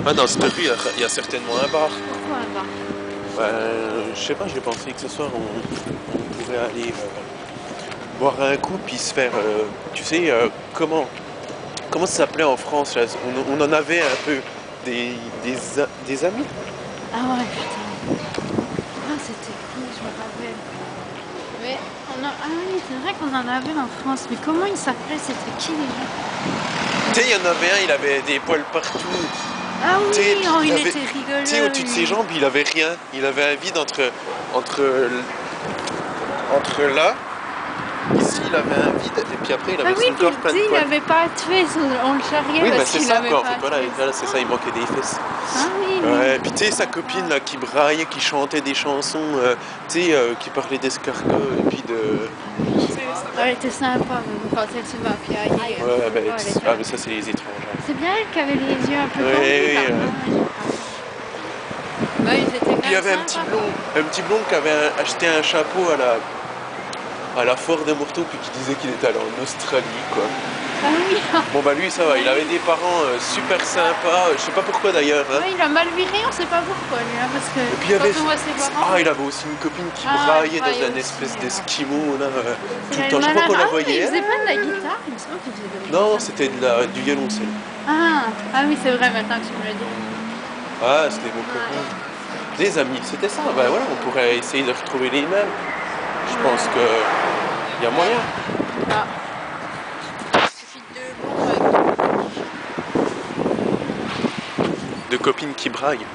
Ah, dans cette rue, il y a certainement un bar. Pourquoi un bar? Je sais pas, j'ai pensé que ce soir on pourrait aller boire un coup puis se faire. Tu sais, comment ça s'appelait en France là? On en avait un peu des amis. Ah ouais, putain. Ah, c'était cool, je me rappelle. Mais ah oui, c'est vrai qu'on en avait en France. Mais comment ils s'appelaient? C'était qui déjà? Tu sais, il y en avait un, il avait des poils partout. Ah Tu sais, oui, puis oh, il il avait, était rigolo. tu sais, au-dessus de ses Lui. jambes, il avait rien. Il avait un vide entre, entre là. Ici, il avait un vide, et puis après, il Ah avait oui, son puis corps plein de il poils. avait pas de fesses, on le charriait Oui, bah parce c'est qu'il ça avait quoi, en pas fait, de voilà, fesses. voilà, c'est ça, il manquait des fesses. Ah oui, Ouais, puis tu sais, sa copine là qui braillait, qui chantait des chansons, tu sais, qui parlait d'escargot et puis de. elle était sympa, même quand elle se mafiaillait. Ouais, bah, Oh, elle était... ah, mais ça, c'est les étrangers. C'est bien elle qui avait les yeux un peu Oui, tendus là. oui, Bah, ils étaient quand Puis il y même avait sympas. un petit blond qui avait acheté un chapeau à la foire de Morteau, puis qui disait qu'il était allé en Australie, quoi. Ah oui. Bon, bah lui, ça va, il avait des parents super sympas, je sais pas pourquoi d'ailleurs, hein. Ouais, il a mal viré, on sait pas pourquoi lui, hein, parce que Et puis il y avait. quand on voit ses parents... Ah, il avait aussi une copine qui Ah, braillait il dans braillait un aussi, espèce alors. d'esquimau, là, tout Il le avait temps. le Je crois qu'on la malin. Ah, mais il voyait. faisait pas de la guitare, il me semble qu'il faisait de la guitare. Non, c'était du violoncelle. Ah oui, c'est vrai maintenant que tu me le dis. Ah, c'était mon copain. Des amis, c'était ça. Bah voilà, on pourrait essayer de retrouver les mêmes. Je pense que il y a moyen. Ah. Il suffit de deux bons avec De copines qui braillent.